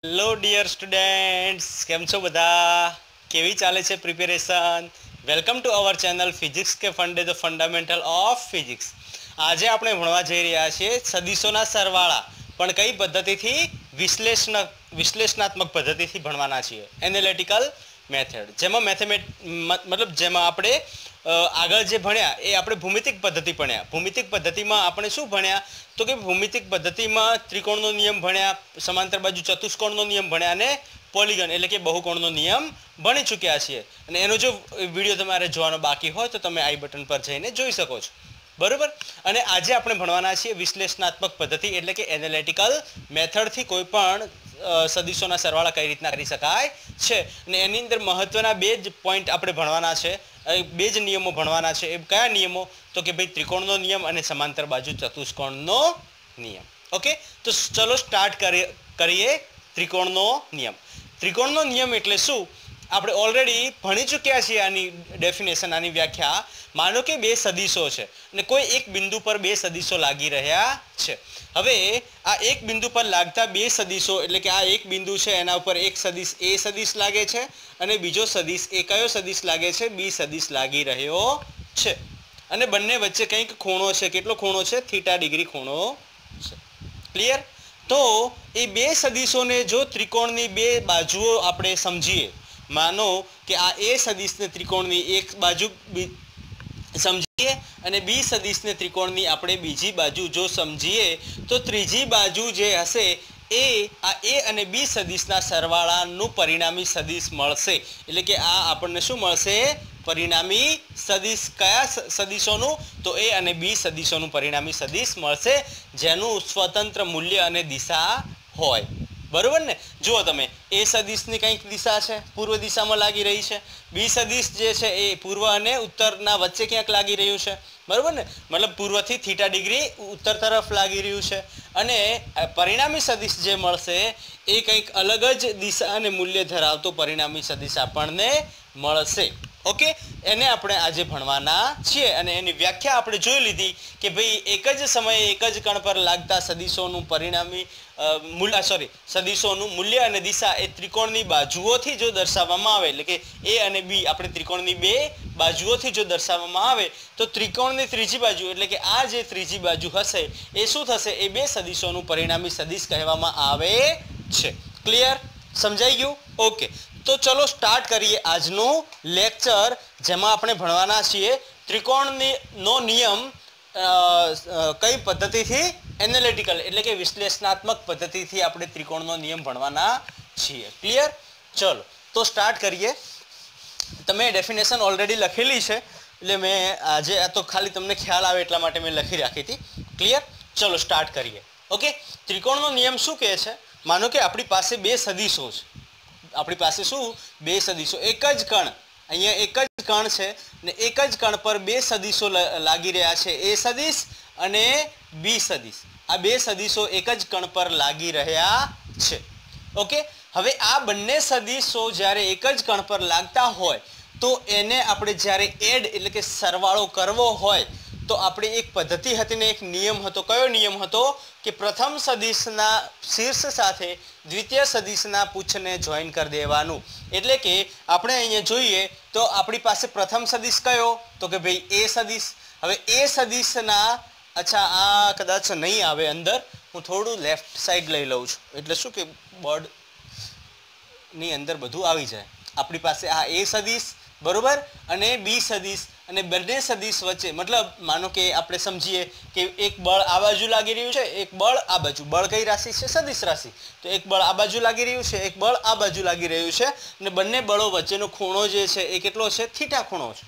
Hello dear students, કેમ છો બધા? કેવી ચાલે છે preparation? Welcome to our channel physics કે ફંડે ધ ફંડામેન્ટલ ઓફ ફિઝિક્સ. આજે આપણે ભણવા જઈ રહ્યા છીએ સદીશોના સરવાળા, પણ કઈ પદ્ધતિથી? વિશ્લેષણાત્મક પદ્ધતિથી ભણવાના છીએ, એનાલિટિકલ મેથડ. જેમાં જેમાં આપણે આગળ જે ભણ્યા એ આપણે ભૂમિતિક પદ્ધતિ ભણ્યા. ભૂમિતિક પદ્ધતિમાં આપણે શું ભણ્યા? તો કે ભૂમિતિક પદ્ધતિમાં ત્રિકોણનો નિયમ ભણ્યા, સમાંતર બાજુ ચતુષ્કોણનો નિયમ ભણ્યા અને પોલિગન એટલે કે બહુકોણનો નિયમ ભણી ચૂક્યા છીએ. અને એનો જો વિડીયો તમારે જોવાનો બાકી હોય તો તમે આઈ બટન પર જઈને જોઈ શકો છો, બરોબર. અને આજે આપણે ભણવાના છીએ વિશ્લેષણાત્મક પદ્ધતિ એટલે કે એનાલિટિકલ મેથડથી કોઈ પણ સદીશોના સરવાળા કઈ રીતના કરી શકાય છે. અને એની અંદર મહત્વના બે જ પોઈન્ટ આપણે ભણવાના છે, બે જ નિયમો ભણવાના છે. એ કયા નિયમો? તો કે ભાઈ ત્રિકોણનો નિયમ અને સમાંતર બાજુ ચતુષ્કોણનો નિયમ. ઓકે, તો ચલો સ્ટાર્ટ કરીએ ત્રિકોણનો નિયમ. ત્રિકોણનો નિયમ એટલે શું? આપણે ઓલરેડી ભણી ચૂક્યા છીએ આની ડેફિનેશન, આની વ્યાખ્યા. માનો કે બે સદીશો છે અને કોઈ એક બિંદુ પર બે સદીશો લાગી રહ્યા છે. હવે આ એક બિંદુ પર લાગતા બે સદીશો એટલે કે આ એક બિંદુ છે, એના ઉપર એક સદીશ એ સદીશ લાગે છે અને બીજો સદીશ એ કયો સદીશ લાગે છે? બી સદીશ લાગી રહ્યો છે. અને બંને વચ્ચે કંઈક ખૂણો છે. કેટલો ખૂણો છે? θ° ખૂણો છે. ક્લિયર? તો એ બે સદીશોને જો ત્રિકોણની બે બાજુઓ આપણે સમજીએ, માનો કે આ એ સદીશને ત્રિકોણની એક બાજુ સમજીએ અને બી સદીશને ત્રિકોણની આપણે બીજી બાજુ જો સમજીએ, તો ત્રીજી બાજુ જે હશે એ આ એ અને બી સદીશના સરવાળાનું પરિણામી સદીશ મળશે. એટલે કે આ આપણને શું મળશે? પરિણામી સદીશ. કયા સદીશોનું? તો એ અને બી સદીશોનું પરિણામી સદીશ મળશે, જેનું સ્વતંત્ર મૂલ્ય અને દિશા હોય. બરોબર ને? જુઓ તમે, એ સદીશની કંઈક દિશા છે, પૂર્વ દિશામાં લાગી રહી છે. બી સદીશ જે છે એ પૂર્વ અને ઉત્તરના વચ્ચે ક્યાંક લાગી રહ્યું છે. બરોબર ને? મતલબ પૂર્વથી θ° ઉત્તર તરફ લાગી રહ્યું છે. અને પરિણામી સદીશ જે મળશે એ કંઈક અલગ જ દિશા અને મૂલ્ય ધરાવતો પરિણામી સદીશ આપણને મળશે. ઓકે, એને આપણે આજે ભણવાના છીએ. અને એની વ્યાખ્યા આપણે જોઈ લીધી કે ભાઈ એક જ સમયે એક જ કણ પર લાગતા સદીશોનું સદીશોનું મૂલ્ય અને દિશા એ ત્રિકોણની બાજુઓથી જો દર્શાવવામાં આવે, એટલે કે એ અને બી આપણે ત્રિકોણની બે બાજુઓથી જો દર્શાવવામાં આવે, તો ત્રિકોણની ત્રીજી બાજુ એટલે કે આ જે ત્રીજી બાજુ હશે એ શું થશે? એ બે સદીશોનું પરિણામી સદીશ કહેવામાં આવે છે. ક્લિયર? સમજાઈ ગયું? ઓકે, તો ચલો સ્ટાર્ટ કરીએ આજનું લેક્ચર, જેમાં આપણે ભણવાના છીએ ત્રિકોણનો નિયમ કઈ પદ્ધતિથી? એનાલિટિકલ એટલે કે વિશ્લેષણાત્મક પદ્ધતિથી આપણે ત્રિકોણનો નિયમ ભણવાના છીએ. ક્લિયર? ચલો તો સ્ટાર્ટ કરીએ. તમે ડેફિનેશન ઓલરેડી લખેલી છે એટલે મેં આજે આ તો ખાલી તમને ખ્યાલ આવે એટલા માટે મેં લખી રાખી હતી. ક્લિયર? ચલો સ્ટાર્ટ કરીએ. ઓકે, ત્રિકોણનો નિયમ શું કહે છે? માનો કે આપણી પાસે બે સદીશો છે. આપણી પાસે શું? બે સદીશો. એક જ કણ, અહીંયા એક જ કણ છે ને એક જ કણ પર બે સદીશો લાગી રહ્યા છે, એ સદીશ અને બી સદીશ. આ બે સદીશો એક જ કણ પર લાગી રહ્યા છે. ઓકે, હવે આ બંને સદીશો જ્યારે એક જ કણ પર લાગતા હોય તો એને આપણે જ્યારે એડ એટલે કે સરવાળો કરવો હોય તો આપણે એક પદ્ધતિ હતી ને એક નિયમ હતો. કયો નિયમ હતો? કે પ્રથમ સદીશના શીર્ષ સાથે દ્વિતીય સદીશના પૂછને જોઈન કરી દેવાનું. એટલે કે આપણે અહીંયા જોઈએ તો આપણી પાસે પ્રથમ સદીશ કયો? તો કે ભાઈ એ સદીશ. હવે એ સદીશના, અચ્છા આ કદાચ નહીં આવે અંદર, હું થોડું લેફ્ટ સાઈડ લઈ લઉં છું એટલે શું કે બોર્ડની અંદર બધું આવી જાય. આપણી પાસે આ એ સદીશ બરોબર અને બી સદીશ, અને બંને સદીશ વચ્ચે મતલબ માનો કે આપણે સમજીએ કે એક બળ આ બાજુ લાગી રહ્યું છે, એક બળ આ બાજુ. બળ કઈ રાશિ છે? સદીશ રાશિ. તો એક બળ આ બાજુ લાગી રહ્યું છે, એક બળ આ બાજુ લાગી રહ્યું છે, અને બંને બળો વચ્ચેનો ખૂણો જે છે એ કેટલો છે? θ ખૂણો છે.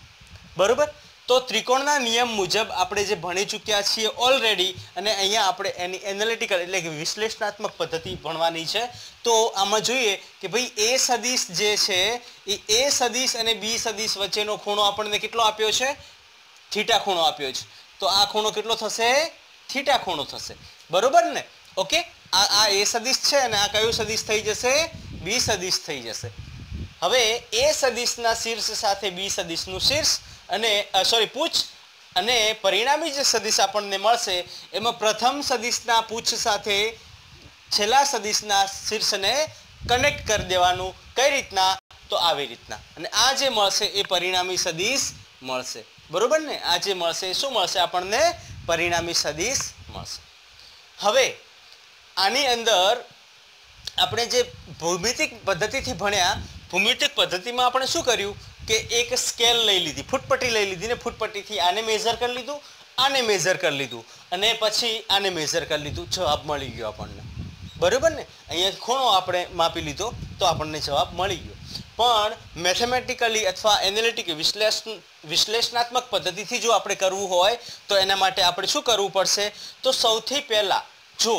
બરોબર? તો ત્રિકોણના નિયમ મુજબ આપણે જે ભણી ચૂક્યા છીએ ઓલરેડી, અને અહીંયા આપણે એની એનાલિટિકલ એટલે કે વિશ્લેષણાત્મક પદ્ધતિ ભણવાની છે. તો આમાં જોઈએ કે ભાઈ એ સદીશ જે છે એ સદીશ અને બી સદીશ વચ્ચેનો ખૂણો આપણને કેટલો આપ્યો છે? θ ખૂણો આપ્યો છે. તો આ ખૂણો કેટલો થશે? θ ખૂણો થશે. બરોબર ને? ઓકે, આ એ સદીશ છે અને આ કયું સદીશ થઈ જશે? બી સદીશ થઈ જશે. હવે એ સદીશના શીર્ષ સાથે બી સદીશનું શીર્ષ અને પૂછ અને પરિણામી જે સદીશ આપણને મળશે એમાં પ્રથમ સદીશના પૂછ સાથે છેલ્લા સદીશના શીર્ષને કનેક્ટ કરી દેવાનું. કઈ રીતના? તો આવી રીતના. અને આ જે મળશે એ પરિણામી સદિશ મળશે. બરોબર ને? આ જે મળશે શું મળશે આપણને? પરિણામી સદિશ મળશે. હવે આની અંદર આપણે જે ભૌમિતિક પદ્ધતિથી ભણ્યા, ભૌમિતિક પદ્ધતિમાં આપણે શું કર્યું કે એક સ્કેલ લઈ લીધી, ફૂટપટ્ટી લઈ લીધી ને ફૂટપટ્ટીથી આને મેઝર કરી લીધું, આને મેઝર કરી લીધું અને પછી આને મેઝર કરી લીધું. જવાબ મળી ગયો આપણને. બરાબર ને? અહીંયા ખૂણો આપણે માપી લીધો તો આપણને જવાબ મળી ગયો. પણ મેથેમેટિકલી અથવા એનાલિટિક વિશ્લેષણાત્મક પદ્ધતિથી જો આપણે કરવું હોય તો એના માટે આપણે શું કરવું પડશે? તો સૌથી પહેલાં જો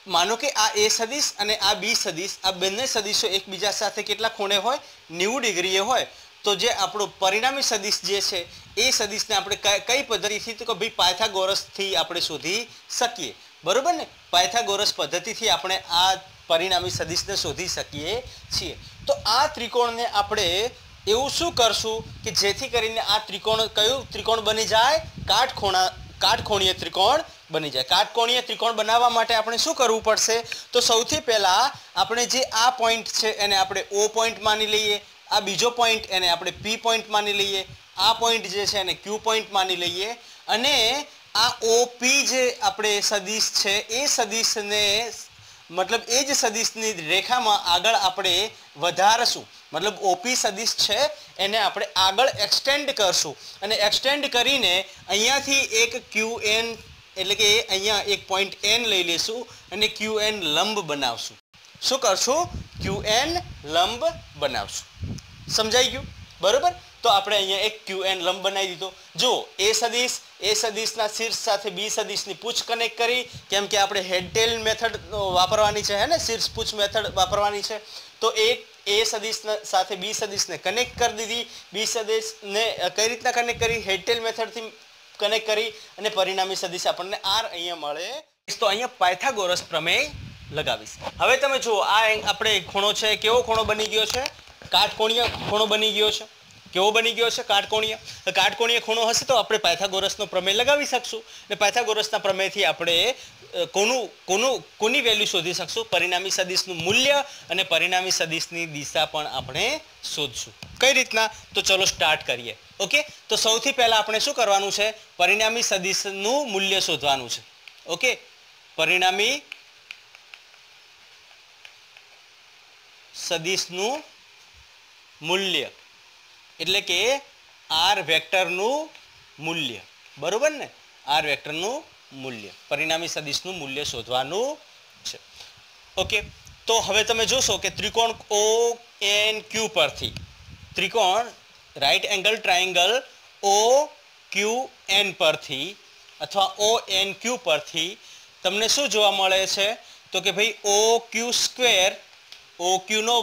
માનો કે આ એ સદિશ અને આ બી સદિશ, આ બંને સદિશો એકબીજા સાથે કેટલા ખૂણે હોય? 90 ડિગ્રીએ હોય. તો જે આપણો પરિણામી સદિશ જે છે એ સદિશને આપણે કઈ પદ્ધતિથી? તો કે ભાઈ પાયથાગોરસથી આપણે શોધી શકીએ. બરાબર ને? પાયથાગોરસ પદ્ધતિથી આપણે આ પરિણામી સદિશને શોધી શકીએ છીએ. તો આ ત્રિકોણને આપણે એવું શું કરશું કે જેથી કરીને આ ત્રિકોણ કયું ત્રિકોણ બની જાય? કાટખૂણીય ત્રિકોણ બની જાય. કાટકોણીય ત્રિકોણ બનાવવા માટે આપણે શું કરવું પડશે? તો સૌથી પહેલાં આપણે જે આ પોઈન્ટ છે એને આપણે O પોઈન્ટ માની લઈએ, આ બીજો પોઈન્ટ એને આપણે P પોઈન્ટ માની લઈએ, આ પોઈન્ટ જે છે એને Q પોઈન્ટ માની લઈએ અને આ OP જે આપણે સદિશ છે એ સદિશને મતલબ એ જ સદિશની રેખામાં આગળ આપણે વધારશું. મતલબ OP સદિશ છે એને આપણે આગળ એક્સટેન્ડ કરશું અને એક્સટેન્ડ કરીને અહીંયાથી એક QN એટલે કે અહીંયા એક પોઈન્ટ N લઈ લઈશું અને QN લંબ બનાવશું. શું કરશું? QN લંબ બનાવશું. સમજાઈ ગયું? બરાબર? તો આપણે અહીંયા એક QN લંબ બનાવી દીધો. જો એ સદિશના શીર્ષ સાથે બી સદિશની પૂછ કનેક્ટ કરી, કેમ કે આપણે હેડ ટેલ મેથડ વાપરવાની છે, હે ને? શીર્ષ પૂછ મેથડ વાપરવાની છે. તો એ સદિશ સાથે બી સદિશને કનેક્ટ કરી દીધી. બી સદિશને કઈ રીતના કનેક્ટ કરી? હેડ ટેલ મેથડથી કનેક્ટ કરી અને પરિણામી સદિશ આપણને R અહીંયા મળે. તો અહીંયા પાયથાગોરસ પ્રમેય લગાવીશ. હવે તમે જુઓ, આ આપણે ખૂણો છે, કેવો ખૂણો બની ગયો છે? કાટકોણીય ખૂણો બની ગયો છે. કેવો બની ગયો છે? કાટકોણીય. કાટકોણીય ખૂણો હશે તો આપણે પાયથાગોરસનો પ્રમેય લગાવી શકશું અને પાયથાગોરસના પ્રમેયથી આપણે કોની વેલ્યુ શોધી શકશું? પરિણામી સદિશનું મૂલ્ય અને પરિણામી સદિશની દિશા પણ આપણે શોધશું. કઈ રીતના? તો ચલો સ્ટાર્ટ કરીએ. ઓકે, તો સૌથી પહેલા આપણે શું કરવાનું છે? પરિણામી સદિશનું મૂલ્ય શોધવાનું છે. ઓકે, પરિણામી સદિશનું મૂલ્ય એટલે કે R વેક્ટરનું મૂલ્ય. બરોબર ને? R વેક્ટરનું મૂલ્ય, પરિણામી સદિશનું મૂલ્ય શોધવાનું છે. ઓકે, તો હવે તમે જોશો કે ત્રિકોણ ONQ પરથી, ત્રિકોણ રાઈટ એંગલ ટ્રાયેંગલ OQN પરથી અથવા ONQ પરથી તમને શું જોવા મળે છે? તો કે ભાઈ OQ સ્ક્વેર, OQ નો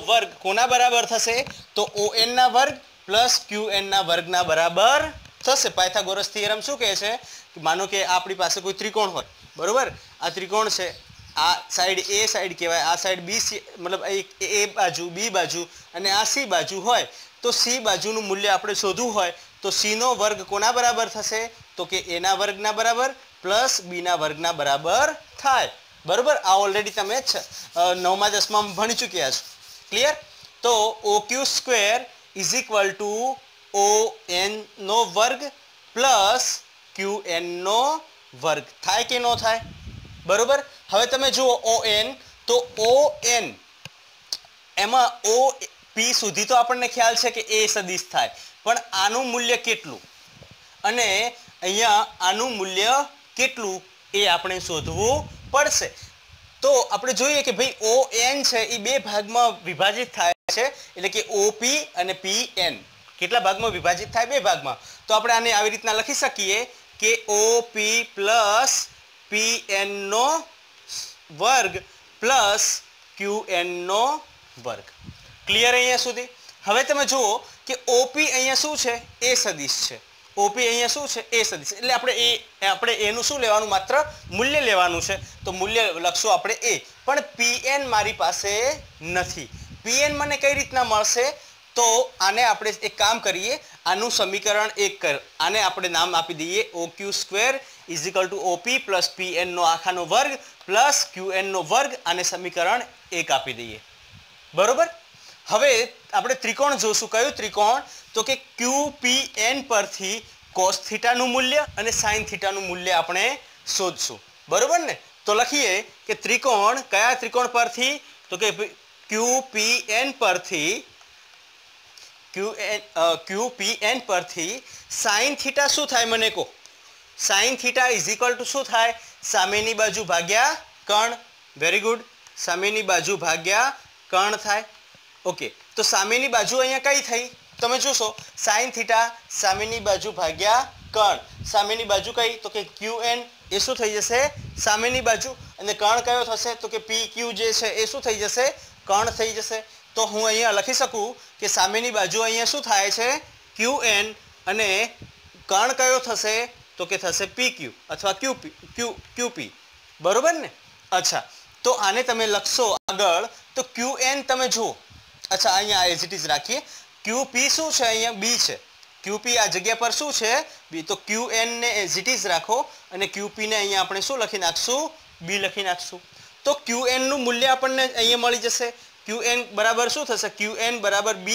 વર્ગ કોના બરાબર થશે? તો ON ના વર્ગ પ્લસ QN ના વર્ગના બરાબર થશે. પાયથાગોરસ થિયરમ શું કહે છે? માનો કે આપણી પાસે કોઈ ત્રિકોણ હોય, બરોબર? આ ત્રિકોણ છે, આ સાઈડ A સાઈડ કહેવાય, આ સાઈડ B મતલબ A બાજુ, B બાજુ અને આ C બાજુ હોય. તો C બાજુનું મૂલ્ય આપણે શોધવું હોય તો C નો વર્ગ કોના બરાબર થશે? તો કે A ના વર્ગના બરાબર પ્લસ B ના વર્ગના બરાબર થાય. બરોબર? આ ઓલરેડી તમે 9મા 10માં ભણી ચૂક્યા છો. ક્લિયર? તો OQ square is equal two ON નો વર્ગ પ્લસ QN નો વર્ગ. થાય કે ન થાય? બરોબર? હવે તમે જુઓ ON, તો ON એમાં OP સુધી તો આપણને ખ્યાલ છે કે A સદિશ થાય, પણ આનું મૂલ્ય કેટલું અને અહીંયા આનું મૂલ્ય કેટલું એ આપણે શોધવું પડશે. તો આપણે જોઈએ કે ભાઈ ON છે એ બે ભાગમાં વિભાજિત થાય છે, એટલે કે OP અને PN. કેટલા ભાગમાં વિભાજિત થાય? બે ભાગમાં. તો આપણે આને આવી રીતના લખી શકીએ કે OP પ્લસ PN નો વર્ગ પ્લસ QN નો વર્ગ. ક્લિયર અહીંયા સુધી? હવે તમે જુઓ કે OP અહીંયા શું છે? A સદિશ છે. OP અહીંયા શું છે? A સદિશ. એટલે આપણે એનું શું લેવાનું? માત્ર મૂલ્ય લેવાનું છે. તો મૂલ્ય લખશું આપણે A. પણ PN મારી પાસે નથી. PN મને કઈ રીતના મળશે? તો આને આપણે એક કામ કરીએ, આનું સમીકરણ 1 કર, આને આપણે નામ આપી દઈએ OQ² = OP + PN નો આખાનો વર્ગ પ્લસ QN નો વર્ગ, આને સમીકરણ 1 આપી દઈએ. બરોબર. હવે આપણે ત્રિકોણ જોશું. કયું ત્રિકોણ? તો કે QPN પરથી cos θ નું મૂલ્ય અને sin θ નું મૂલ્ય આપણે શોધશું. બરોબર ને? તો લખીએ કે ત્રિકોણ, કયા ત્રિકોણ પરથી? તો કે QPN પરથી sin θ શું થાય મને કહો? sin θ = શું થાય? સામેની બાજુ ભાગ્યા કર્ણ. Very good. સામેની બાજુ ભાગ્યા કર્ણ થાય. ઓકે, તો સામેની બાજુ અહીંયા કઈ થઈ? તમે જોશો sin θ સામેની બાજુ ભાગ્યા કર્ણ. સામેની બાજુ કઈ? તો કે QN, એ શું થઈ જશે? સામેની બાજુ. અને કર્ણ કયો થશે? તો કે PQ જે છે એ શું થઈ જશે? કર્ણ થઈ જશે. તો હું અહીંયા લખી શકું કે સામેની બાજુ અહીંયા શું થાય છે? QN, અને કર્ણ કયો થશે? તો કે થશે PQ અથવા QP. બરોબર ને? અચ્છા, તો આને તમે લખશો આગળ તો QN તમે જુઓ. અચ્છા, અહીંયા એઝ ઇટ ઇઝ રાખીએ. QP શું છે? અહીંયા B છે. QP આ જગ્યા પર શું છે? B. તો QN ને એઝ ઇટ ઇઝ રાખો અને QP ને અહીંયા આપણે શું લખી નાખશું? B લખી નાખશું. તો QN નું મૂલ્ય આપણને અહીંયા મળી જશે. QN બરાબર શું થશે? QN બરાબર B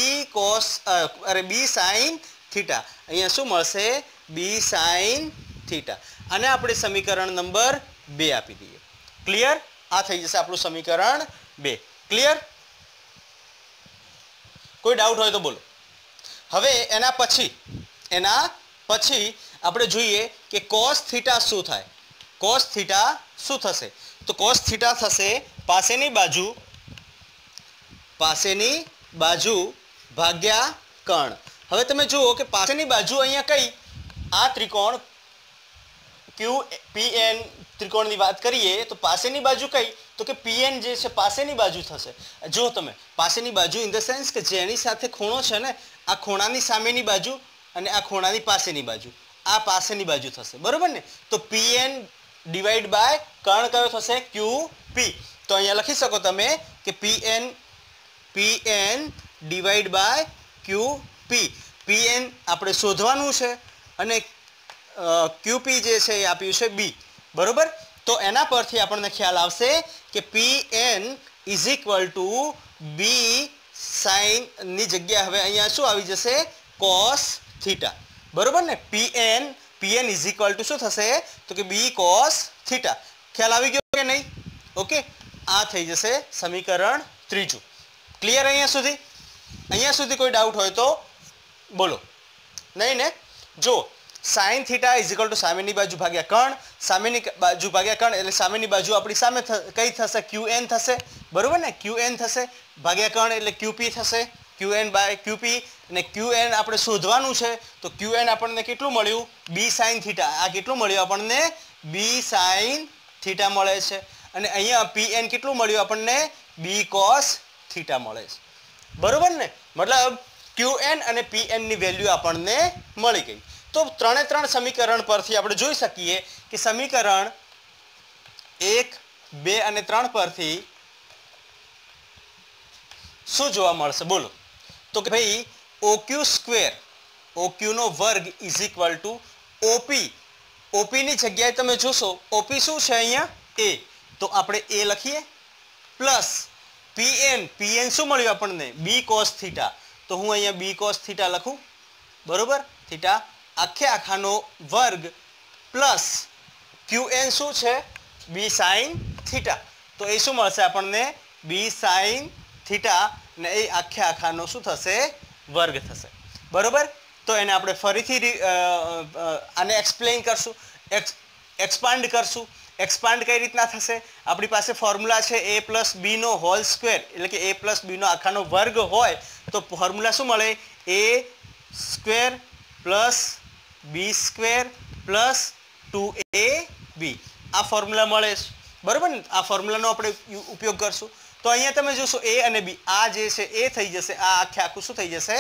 sin θ. અહીંયા શું મળશે? B sin θ. આને આપણે સમીકરણ નંબર 2 આપી દઈએ. ક્લિયર? આ થઈ જશે આપણું સમીકરણ 2. ક્લિયર? કોઈ ડાઉટ હોય તો બોલો. હવે એના પછી આપણે જોઈએ કે cos θ શું થાય? cos θ શું થશે? તો cos θ થશે પાસેની બાજુ ભાગ્યા કર્ણ. હવે તમે જુઓ કે પાસેની બાજુ અહીંયા કઈ? આ ત્રિકોણ QPN ત્રિકોણની વાત કરીએ તો પાસેની બાજુ કઈ? તો કે PN જે છે પાસેની બાજુ થશે. જો તમે પાસેની બાજુ ઇન ધ સેન્સ કે જેની સાથે ખૂણો છે ને, આ ખૂણાની સામેની બાજુ અને આ ખૂણાની પાસેની બાજુ, આ પાસેની બાજુ થશે. બરોબર ને? તો PN ડિવાઈડ બાય કર્ણ કયો થશે? QP. તો અહીંયા લખી શકો તમે કે PN divide by QP. PN આપણે શોધવાનું છે અને QP જે છે એ આપ્યું છે B. બરોબર? તો એના પરથી આપણને ખ્યાલ આવશે કે PN = B sin ની જગ્યા હવે અહીંયા શું આવી જશે? cos θ. બરોબર ને? PN = શું થશે? તો કે B cos θ. ખ્યાલ આવી ગયો કે નહીં? ઓકે, આ થઈ જશે સમીકરણ 3. ક્લિયર? અહીંયા સુધી કોઈ ડાઉટ હોય તો બોલો. નહીં ને? જો sin θ = સામેની બાજુ ભાગ્યા કર્ણ. સામેની બાજુ ભાગ્યા કર્ણ એટલે સામેની બાજુ આપણી સામે કઈ થશે? QN થશે. બરોબર ને? QN થશે ભાગ્યા કર્ણ એટલે QP થશે. QN by QP. અને QN આપણે શોધવાનું છે. તો QN આપણને કેટલું મળ્યું? B sin θ. આ કેટલું મળ્યું આપણને? B sin θ મળે છે. અને અહીંયા PN કેટલું મળ્યું આપણને? B cos θ મળે છે. બરોબર ને? મતલબ QN અને PN ની વેલ્યુ આપણને મળી ગઈ. તો 3 સમીકરણ પરથી આપણે જોઈ શકીએ કે સમીકરણ 1, 2 અને 3 પરથી શું જોવા મળશે? બોલો. તો કે ભાઈ OQ² OQ નો વર્ગ = OP. OP ની જગ્યાએ તમે જોશો OP શું છે અહીંયા? A. તો આપણે A લખીએ પ્લસ PN શું મળ્યું આપણને? B cos θ. તો હું અહીંયા B cos θ લખું. બરોબર? θ આખાનો વર્ગ પ્લસ QN શું છે? B sin θ. તો એ શું મળશે આપણને? B sin θ. ને એ આખાનો શું થશે? વર્ગ થશે. બરોબર? તો એને આપણે ફરીથી આને એક્સપ્લેન કરશું, એક્સપાન્ડ કરશું. એક્સપાન્ડ કઈ રીતના થશે? આપણી પાસે ફોર્મ્યુલા છે A + B નો હોલ સ્ક્વેર, એટલે કે A + B નો આખાનો વર્ગ હોય તો ફોર્મ્યુલા શું મળે? A² + B² + 2AB. આ ફોર્મ્યુલા મળે છે. બરોબર ને? આ ફોર્મ્યુલાનો આપણે ઉપયોગ કરશું. તો અહીંયા તમે જોશો A અને B, આ જે છે A થઈ જશે, આ આખું શું થઈ જશે?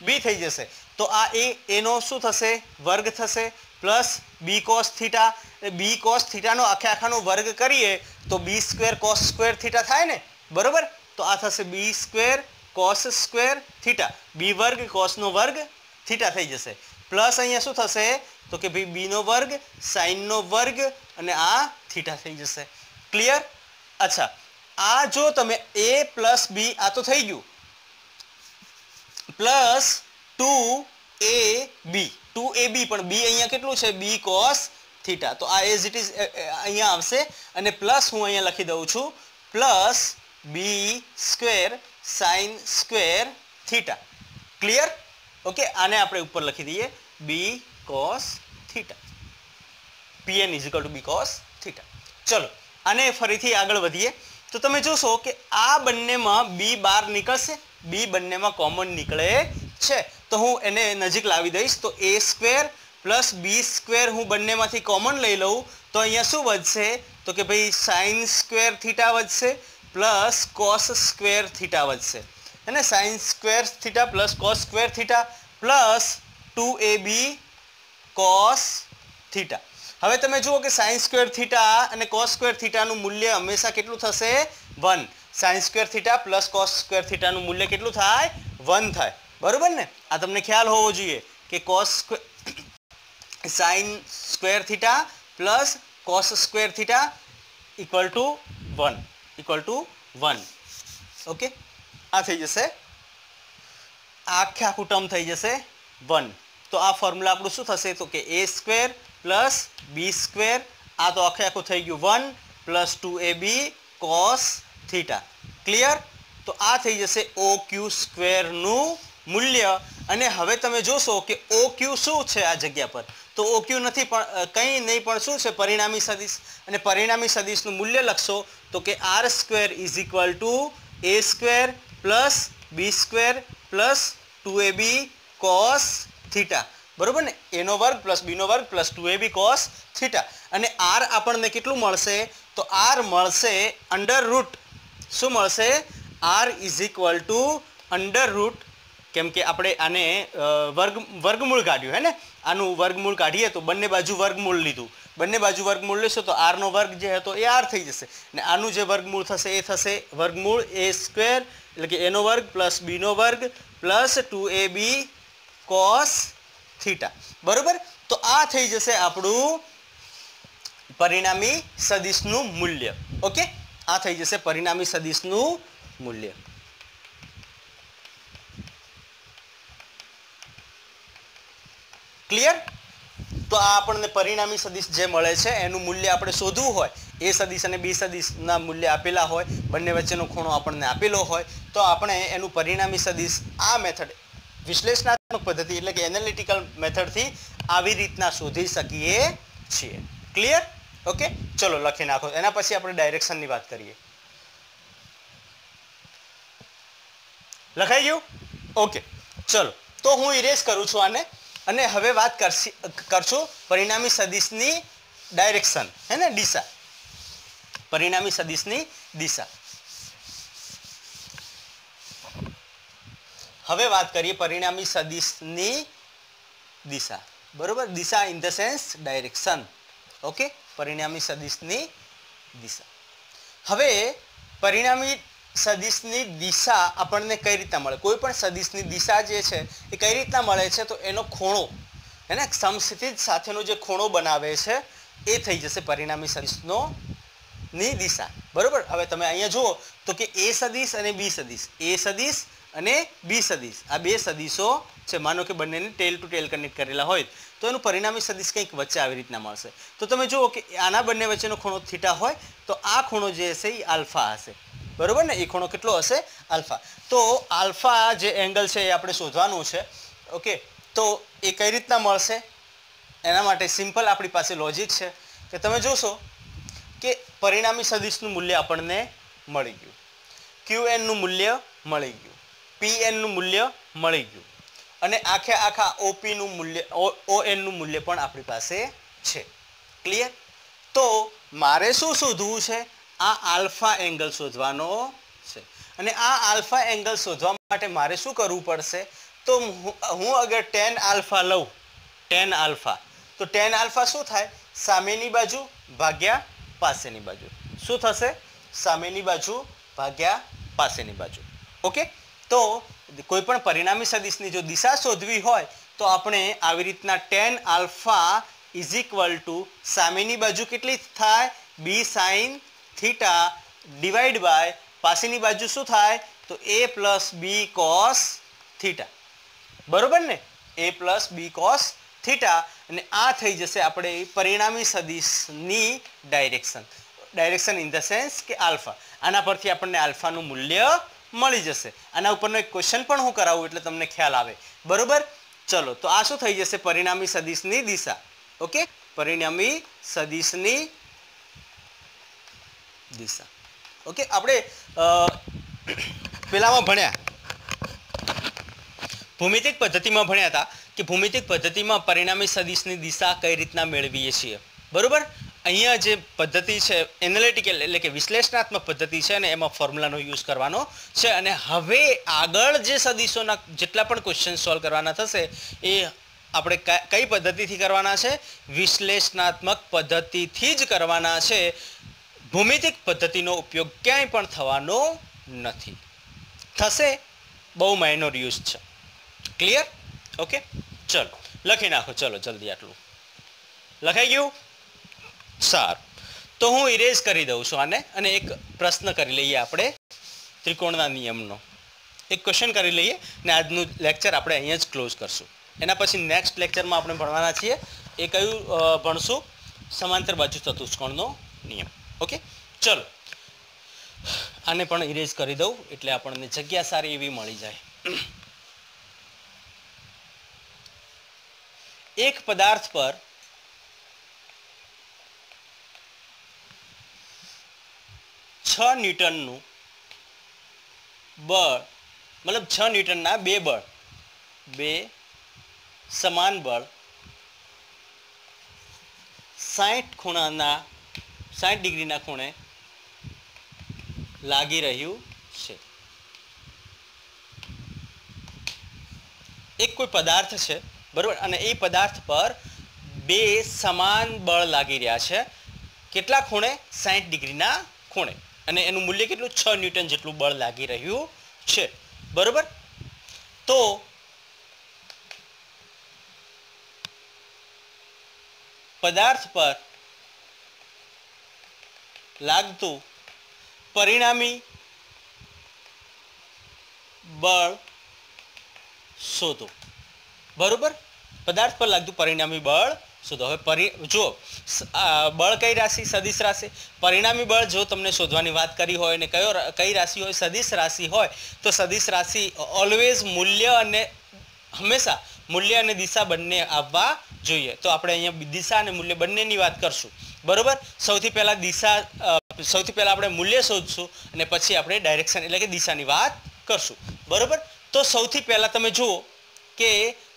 B થઈ જશે. તો આ A નો શું થશે? વર્ગ થશે plus B cos θ. B cos θ નો આખાનો વર્ગ કરીએ તો B² cos² θ થાય ને? બરોબર? તો આ થશે B² cos² θ. B² cos નો વર્ગ થીટા થઈ જશે પ્લસ અહીંયા શું થશે તો કે ભાઈ b નો વર્ગ sin નો વર્ગ અને આ થીટા થઈ જશે ક્લિયર અચ્છા આ જો તમે a પ્લસ b આ તો થઈ ગયું પ્લસ 2ab પણ b અહીંયા કેટલું છે b cos થીટા તો આ એઝ ઇટ ઇઝ અહીંયા આવશે અને પ્લસ હું અહીંયા લખી દઉં છું plus b square sin square theta clear okay આને આપણે ઉપર લખી દઈએ b cos theta pn = b cos theta ચલો આને ફરીથી આગળ વધીએ તો તમે જોશો કે આ બંનેમાં b બહાર નીકળશે b બંનેમાં કોમન નીકળે છે તો હું એને નજીક લાવી દઈશ તો a square plus b square હું બંનેમાંથી કોમન લઈ લઉં તો અહીંયા શું વધશે તો કે ભાઈ sin સ્ક્વેર થીટા વધશે પ્લસ cos સ્ક્વેર થીટા વધશે है ना sin square theta plus cos square theta plus 2ab cos theta હવે તમે જુઓ કે sin સ્ક્વેર થીટા અને cos સ્ક્વેર થીટાનું મૂલ્ય હંમેશા કેટલું થશે 1 sin square theta plus cos square થીટાનું મૂલ્ય કેટલું થાય 1 થાય બરોબર ને આ તમને ખ્યાલ હોવો જોઈએ કે sin square theta plus cos square theta = 1 okay આ થઈ જશે આખું ટર્મ થઈ જશે 1 તો આ ફોર્મ્યુલા આપણું શું થશે તો કે a square plus b square આ તો આખું થઈ ગયું 1 plus 2ab cos theta clear તો આ થઈ જશે OQ સ્ક્વેરનું મૂલ્ય અને હવે તમે જોશો કે OQ શું છે આ જગ્યા પર તો OQ નથી પણ કંઈ નહીં પણ શું છે પરિણામી સદિશ અને પરિણામી સદિશનું મૂલ્ય લખશો તો કે r square = a square plus b square plus 2ab cos theta बराबर ने a नो वर्ग प्लस b नो वर्ग प्लस 2ab cos थीटा અને r આપણને કેટલું મળશે તો r મળશે અંડર રૂટ શું મળશે r = કેમ કે આપણે આને વર્ગમૂળ કાઢ્યું હે ને આનું વર્ગમૂળ કાઢીએ તો બંને બાજુ વર્ગમૂળ લીધું બંને બાજુ વર્ગમૂળ લેશો તો r નો વર્ગ જે હતો એ r થઈ જશે અને આનું જે વર્ગમૂળ થશે એ થશે વર્ગમૂળ a સ્ક્વેર એટલે કે a નો વર્ગ પ્લસ b નો વર્ગ પ્લસ 2ab cos થીટા બરોબર તો આ થઈ જશે આપણું પરિણામી સદિશનું મૂલ્ય ઓકે આ થઈ જશે પરિણામી સદિશનું મૂલ્ય ક્લિયર તો આ આપણને પરિણામી સદિશ જે મળે છે એનું મૂલ્ય આપણે શોધવું હોય a સદિશ અને b સદિશના મૂલ્ય આપેલા હોય બંને વચ્ચેનો ખૂણો આપણને આપેલો હોય તો આપણે એનું પરિણામી સદિશ આ મેથડ વિશ્લેષણાત્મક પદ્ધતિ એટલે કે એનાલિટિકલ મેથડથી આવી રીતના શોધી શકીએ છીએ ક્લિયર ઓકે ચલો લખી નાખો એના પછી આપણે ડાયરેક્શનની વાત કરીએ લખાઈ ગયું ઓકે ચલો તો હું ઇરેઝ કરું છું આને અને હવે વાત કરશું પરિણામી સદિશની ડાયરેક્શન હે ને દિશા પરિણામી સદિશની દિશા હવે વાત કરીએ પરિણામી સદિશની દિશા બરોબર દિશા in the sense direction okay પરિણામી સદિશની દિશા હવે પરિણામી સદિશની દિશા આપણને કઈ રીતના મળે કોઈ પણ સદિશની દિશા જે છે એ કઈ રીતના મળે છે તો એનો ખૂણો હે ને સમસ્થિતિજ સાથેનો જે ખૂણો બનાવે છે એ થઈ જશે પરિણામી સદિશનો ની દિશા બરોબર હવે તમે અહીંયા જુઓ તો કે a સદિશ અને b સદિશ a સદિશ અને b સદિશ આ બે સદિશો છે માનો કે બંનેને ટેલ ટુ ટેલ કનેક્ટ કરેલા હોય તો એનું પરિણામી સદિશ કંઈક વચ્ચે આવી રીતના મળશે તો તમે જુઓ કે આના બંને વચ્ચેનો ખૂણો થીટા હોય તો આ ખૂણો જે હશે એ આલ્ફા હશે બરોબર ને એ ખૂણો કેટલો હશે આલ્ફા તો આલ્ફા જે એંગલ છે એ આપણે શોધવાનું છે ઓકે તો એ કઈ રીતના મળશે એના માટે સિમ્પલ આપણી પાસે લોજિક છે કે તમે જોશો કે પરિણામી સદિશનું મૂલ્ય આપણને મળી ગયું qn નું મૂલ્ય મળી ગયું pn નું મૂલ્ય મળી ગયું અને આખા op નું મૂલ્ય on નું મૂલ્ય પણ આપણી પાસે છે ક્લિયર તો મારે શું શોધવું છે આ આલ્ફા એંગલ શોધવાનો છે અને આ આલ્ફા એંગલ શોધવા માટે મારે શું કરવું પડશે તો હું અગર tan આલ્ફા લઉં tan આલ્ફા તો tan આલ્ફા શું થાય સામેની બાજુ ભાગ્યા પાસેની બાજુ શું થશે સામેની બાજુ ભાગ્યા પાસેની બાજુ ઓકે તો કોઈ પણ પરિણામી સદિશની જો દિશા શોધવી હોય તો આપણે આવી રીતના tan alpha is equal to સામેની બાજુ કેટલી થાય b sin theta divide by પાછળની બાજુ શું થાય તો a plus b cos theta. બરોબર ને, a plus b cos theta. અને આ થઈ જશે આપણે પરિણામી સદિશની ડાયરેક્શન ઇન ધ સેન્સ કે આલ્ફા. આના પરથી આપણને આલ્ફાનું મૂલ્ય મળી જશે. આના ઉપરનો એક ક્વેશ્ચન પણ હું કરાવું એટલે તમને ખ્યાલ આવે. બરોબર, ચલો તો આ શું થઈ જશે પરિણામી સદિશની દિશા. ઓકે, પરિણામી સદિશની દિશા. ઓકે, આપણે પેલામાં ભણ્યા ભૂમિતિક પદ્ધતિમાં ભણ્યા હતા કે ભૂમિતિક પદ્ધતિમાં પરિણામી સદિશની દિશા કઈ રીતના મેળવીએ છીએ. બરોબર, અહીંયા જે પદ્ધતિ છે એનાલિટિકલ એટલે કે વિશ્લેષણાત્મક પદ્ધતિ છે ને એમાં ફોર્મ્યુલાનો યુઝ કરવાનો છે. અને હવે આગળ જે સદિશોના જેટલા પણ ક્વેશ્ચન સોલ્વ કરવાના થશે એ આપણે કઈ પદ્ધતિથી કરવાના છે? વિશ્લેષણાત્મક પદ્ધતિથી જ કરવાના છે. ભૂમિતિક પદ્ધતિનો ઉપયોગ ક્યાંય પણ થવાનો નથી. થશે બહુ માઇનોર યુઝ છે. ક્લિયર? ઓકે, ચલો લખી નાખો. ચલો જલ્દી, આટલું લખાઈ ગયું? સારું, તો હું ઇરેઝ કરી દઉં છું આને અને એક પ્રશ્ન કરી લઈએ આપણે ત્રિકોણના નિયમનો. એક ક્વેશ્ચન કરી લઈએ ને આજનું લેક્ચર આપણે અહીંયા જ ક્લોઝ કરશું. એના પછી નેક્સ્ટ લેક્ચરમાં આપણે ભણવાના છીએ એ કયું ભણશું? સમાંતર બાજુ ચતુષ્કોણનો નિયમ. ઓકે, ચલો આને પણ ઇરેઝ કરી દઉં એટલે આપણને જગ્યા સારી એવી મળી જાય. એક પદાર્થ પર ન્યૂટનનું બળ મતલબ 6 ન્યૂટનના બે સમાન બળ 60 ડિગ્રીના ખૂણે લાગી રહ્યું છે. એક કોઈ પદાર્થ છે, બરોબર, અને એ પદાર્થ પર બે સમાન બળ લાગી રહ્યા છે. કેટલા ખૂણે? 60 ડિગ્રીના ખૂણે. અને એનું મૂલ્ય કેટલું? 6 ન્યૂટન જેટલું બળ લાગી રહ્યું છે. બરોબર, તો પદાર્થ પર લાગતું પરિણામી બળ શોધો. બરોબર, પદાર્થ પર લાગતું પરિણામી બળ શોધો. હવે જુઓ, બળ કઈ રાશિ? સદિશ રાશિ. પરિણામી બળ જો તમને શોધવાની વાત કરી હોય ને કઈ રાશિ હોય? સદિશ રાશિ હોય તો સદિશ રાશિ ઓલવેઝ મૂલ્ય અને હંમેશા મૂલ્ય અને દિશા બંને આવવા જોઈએ. તો આપણે અહીંયા દિશા અને મૂલ્ય બંનેની વાત કરશું. બરોબર, સૌથી પહેલા આપણે મૂલ્ય શોધશું અને પછી આપણે ડાયરેક્શન એટલે કે દિશાની વાત કરશું. બરોબર, તો સૌથી પહેલા તમે જુઓ કે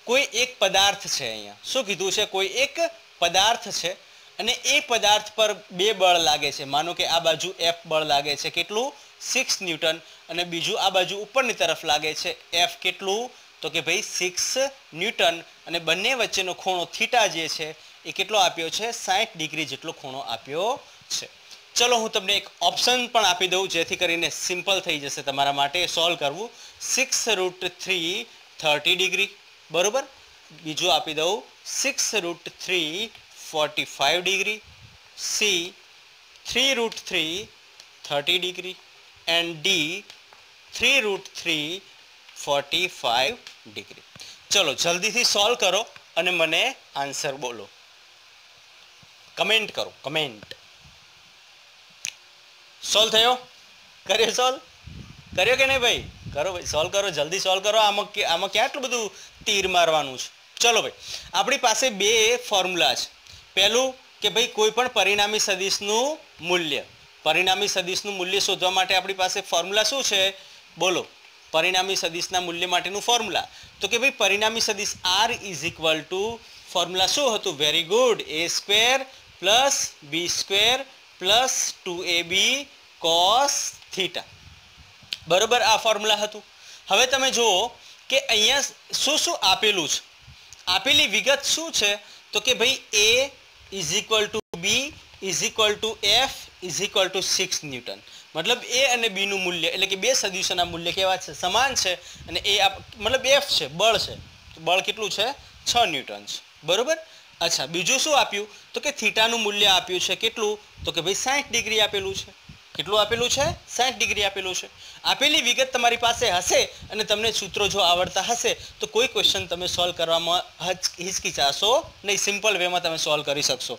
કોઈ એક પદાર્થ છે. અહીંયા શું કીધું છે? કોઈ એક પદાર્થ છે અને એ પદાર્થ પર બે બળ લાગે છે. માનો કે આ બાજુ F બળ લાગે છે, કેટલું? 6 ન્યૂટન. અને બીજું આ બાજુ ઉપરની તરફ લાગે છે F કેટલું? તો કે ભાઈ 6 ન્યૂટન. અને બંને વચ્ચેનો ખૂણો થીટા જે છે એ કેટલો આપ્યો છે? 60 ડિગ્રી જેટલો ખૂણો આપ્યો છે. ચલો હું તમને એક ઓપ્શન પણ આપી દઉં જેથી કરીને સિમ્પલ થઈ જશે તમારા માટે સોલ્વ કરવું. 6√3 30 ડિગ્રી. બરોબર, બીજું આપી દઉં 6√3 45 degree. C 3√3 30 degree and D 3√3 45 degree. ચલો જલ્દીથી સોલ્વ કરો અને મને આન્સર બોલો. કમેન્ટ કરો, કમેન્ટ. સોલ્વ થયો? કર્યો સોલ્વ? કર્યો કે નહીં ભાઈ? કરો ભાઈ, સોલ્વ કરો, જલ્દી સોલ્વ કરો. આમાં ક્યાં એટલું બધું તીર મારવાનું છે? ચલો ભાઈ, આપણી પાસે બે ફોર્મ્યુલા છે. પહેલું કે ભાઈ કોઈ પણ પરિણામી સદિશનું મૂલ્ય શોધવા માટે આપણી પાસે ફોર્મ્યુલા શું છે? બોલો, પરિણામી સદિશના મૂલ્ય માટેનું ફોર્મ્યુલા. તો કે ભાઈ પરિણામી સદિશ R is equal two formula શું હતું? Very good, a² plus b² plus 2ab cos theta. બરોબર, આ ફોર્મ્યુલા હતું. હવે તમે જુઓ કે અહીંયા શું આપેલું છે? આપેલી વિગત શું છે? તો કે ભાઈ a is equal to b is equal two f is equal two 6 newton. મતલબ a અને b નું મૂલ્ય એટલે કે બે સદિશોના મૂલ્ય કેવા છે? સમાન છે. અને a મતલબ f છે, બળ છે. બળ કેટલું છે? 6 ન્યૂટન છે, બરોબર। અચ્છા, બીજું શું આપ્યું તો કે થીટાનું મૂલ્ય આપ્યું છે કેટલું તો કે ભાઈ 60 ડિગ્રી આપેલું છે। કેટલું આપેલું છે 60 ડિગ્રી આપેલું છે। આપેલી વિગત તમારી પાસે હશે અને તમને સૂત્રો જો આવડતા હશે તો કોઈ ક્વેશ્ચન તમે સોલ્વ કરવામાં હિચકિચાશો નહીં, સિમ્પલ વેમાં તમે સોલ્વ કરી શકશો।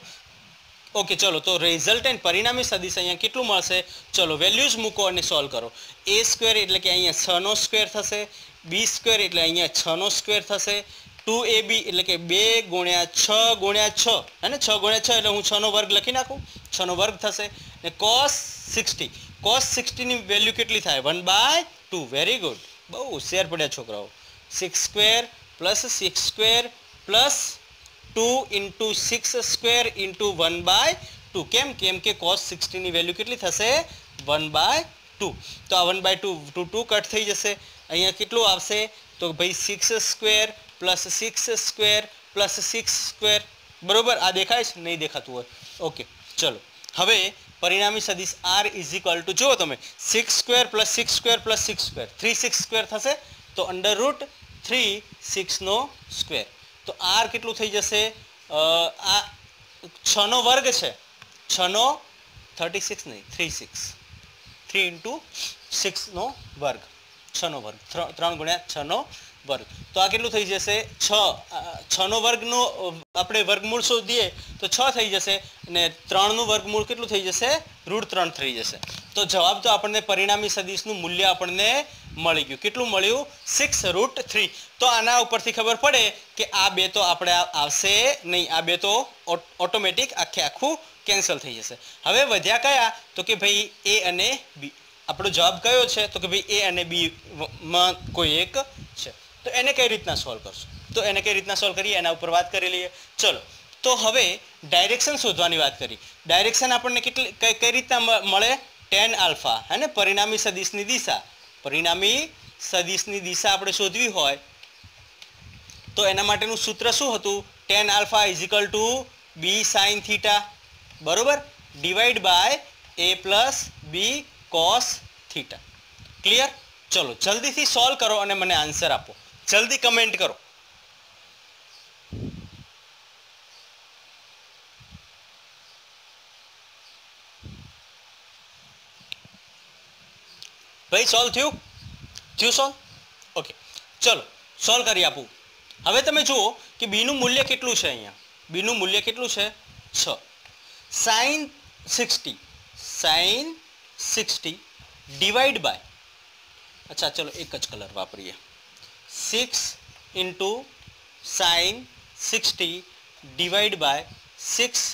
ઓકે, ચલો તો રિઝલ્ટન્ટ પરિણામી સદિશ અહીંયા કેટલું મળશે, ચલો વેલ્યુઝ મૂકો અને સોલ્વ કરો। a સ્ક્વેર એટલે કે અહીંયા 6 નો સ્ક્વેર થશે, b સ્ક્વેર એટલે અહીંયા 6 નો સ્ક્વેર થશે, 2ab એટલે કે 2 ગુણ્યા 6 ગુણ્યા 6 હે ને, 6 ગુણ્યા 6 એટલે હું 6 નો વર્ગ લખી નાખું, 6 નો વર્ગ થશે ને cos 60 ની વેલ્યુ કેટલી થાય 1/2। વેરી ગુડ, બહુ હોશિયાર પડ્યા છોકરાઓ। 6 square plus 6 square plus 2 into 6 square into 1/2। કેમ કે cos 60 ની વેલ્યુ કેટલી થશે 1/2। તો આ 1/2 2 કટ થઈ જશે, અહીંયા કેટલું આવશે તો ભાઈ 6 square plus 6 square plus 6 square, બરોબર। આ દેખાય છે, નહીં દેખાતું હોય, ઓકે। ચલો હવે પરિણામી સદિશ r ઇઝ ઇક્વલ ટુ જુઓ તમે 6 square plus 6 square plus 6 square 3 6 square થશે તો √3 6 નો સ્ક્વેર, તો r કેટલું થઈ જશે આ 6 નો વર્ગ છે, 6 નો 36 નહીં 36, 3 into 6 નો વર્ગ, 6 નો વર્ગ 3 ગુણ્યા 6 નો વર્ગ, તો આ કેટલું થઈ જશે 6 નો વર્ગનો આપણે વર્ગમૂળ શોધીએ તો 6 થઈ જશે અને 3 નું વર્ગમૂળ કેટલું થઈ જશે √3 થઈ જશે। તો જવાબ તો આપણને પરિણામી સદિશનું મૂલ્ય આપણને મળી ગયું, કેટલું મળ્યું 6√3। તો આના ઉપરથી ખબર પડે કે આ બે તો આપણે આવશે નહીં, આ બે તો ઓટોમેટિક આખું કેન્સલ થઈ જશે। હવે વધ્યા કયા તો કે ભાઈ એ અને બી, આપણો જવાબ કયો છે તો કે ભાઈ એ અને બી માં કોઈ એક છે। તો એને કઈ રીતના સોલ્વ કરશું, તો એને કઈ રીતના સોલ્વ કરીએ એના ઉપર વાત કરી લઈએ। ચલો તો હવે ડાયરેક્શન શોધવાની વાત કરી। ડાયરેક્શન આપણને કઈ રીતના મળે tan આલ્ફા હે ને, પરિણામી સદિશની દિશા, પરિણામી સદિશની દિશા આપણે શોધવી હોય તો એના માટેનું સૂત્ર શું હતું tan alpha is equal to b sin theta, બરોબર, divide by a plus b cos theta. Clear? ચલો જલ્દીથી સોલ્વ કરો અને મને આન્સર આપો, જલ્દી કમેન્ટ કરો। ભાઈ સોલ્વ થયું સોલ્વ? ઓકે, ચલો સોલ્વ કરી આપું। હવે તમે જુઓ કે બી નું મૂલ્ય કેટલું છે, અહીંયા બી નું મૂલ્ય કેટલું છે 6, sin 60 ડિવાઈડ બાય, અચ્છા ચલો એક જ કલર વાપરીએ, 6 into sin 60 divide by 6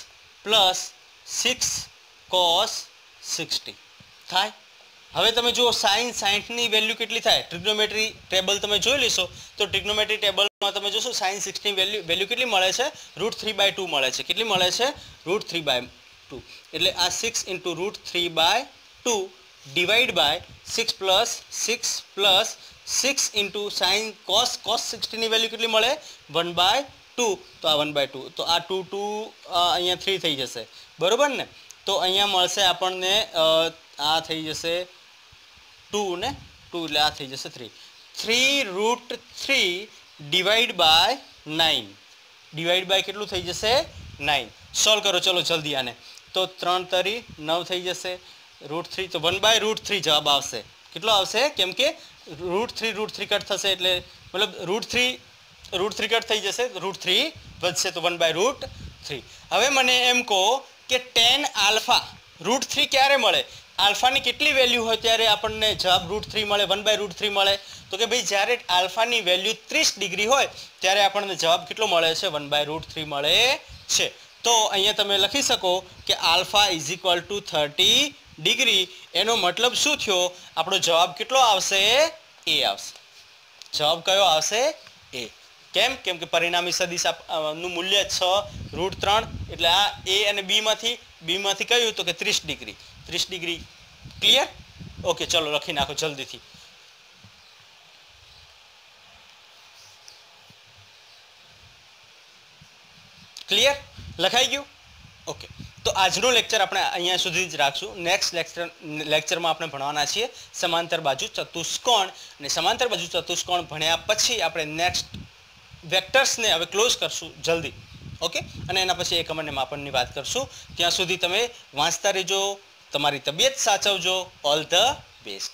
plus 6 cos 60 થાય। હવે તમે જુઓ sin 60 ની વેલ્યુ કેટલી થાય, ટ્રિગ્નોમેટ્રી ટેબલ તમે જોઈ લેશો તો ટ્રિગ્નોમેટ્રી ટેબલમાં તમે જોશો sin 60 ની વેલ્યુ કેટલી મળે છે √3/2 મળે છે, કેટલી મળે છે √3/2, એટલે આ 6 into √3/2 divide by 6 plus 6 into sin cos 60 ની વેલ્યુ કેટલી મળે 1/2, તો આ 1/2, તો આ 2 અહીંયા 3 થઈ જશે, બરોબર ને। તો અહીંયા મળશે આપણને આ થઈ જશે 2 ને 2 એટલે આ થઈ જશે 3 ડિવાઈડ બાય 9, ડિવાઈડ બાય કેટલું થઈ જશે 9। સોલ્વ કરો ચલો જલ્દી આને, તો 3 તરી 9 થઈ જશે, √3 તો 1/√3 જવાબ આવશે, કેટલો આવશે કેમ કે √3 કટ થશે એટલે મતલબ √3 કટ થઈ જશે, √3 વધશે તો 1/√3। હવે મને એમ કહો કે tan આલ્ફા √3 ક્યારે મળે, આલ્ફાની કેટલી વેલ્યુ હોય ત્યારે આપણને જવાબ √3 મળે 1/√3 મળે, તો કે ભાઈ જ્યારે આલ્ફાની વેલ્યુ 30 ડિગ્રી હોય ત્યારે આપણને જવાબ કેટલો મળે છે 1/√3 મળે છે। તો અહીંયા તમે લખી શકો કે alpha is equal two 30 degree, એનો મતલબ શું થયો આપણો જવાબ કેટલો આવશે એ આવશે, જવાબ કયો આવશે એ। કેમ કે પરિણામી સદિશ નું મૂલ્ય 6√3 એટલે આ એ અને બી માંથી કયું તો કે 30 ડિગ્રી। ક્લિયર? ઓકે ચલો લખી નાખો જલ્દીથી। ક્લિયર? લખાઈ ગયું? ઓકે, તો આજનો લેક્ચર આપણે અહીંયા સુધી જ રાખશું। નેક્સ્ટ લેક્ચરમાં આપણે ભણવાના છીએ સમાંતર બાજુ ચતુષ્કોણ, અને સમાંતર બાજુ ચતુષ્કોણ ભણ્યા પછી આપણે નેક્સ્ટ વેક્ટર્સને હવે ક્લોઝ કરશું જલ્દી. ઓકે, અને એના પછી એકમ અને માપનની વાત કરશું. ત્યાં સુધી તમે વાંચતા રહેજો, તમારી તબિયત સાચવજો. All the best.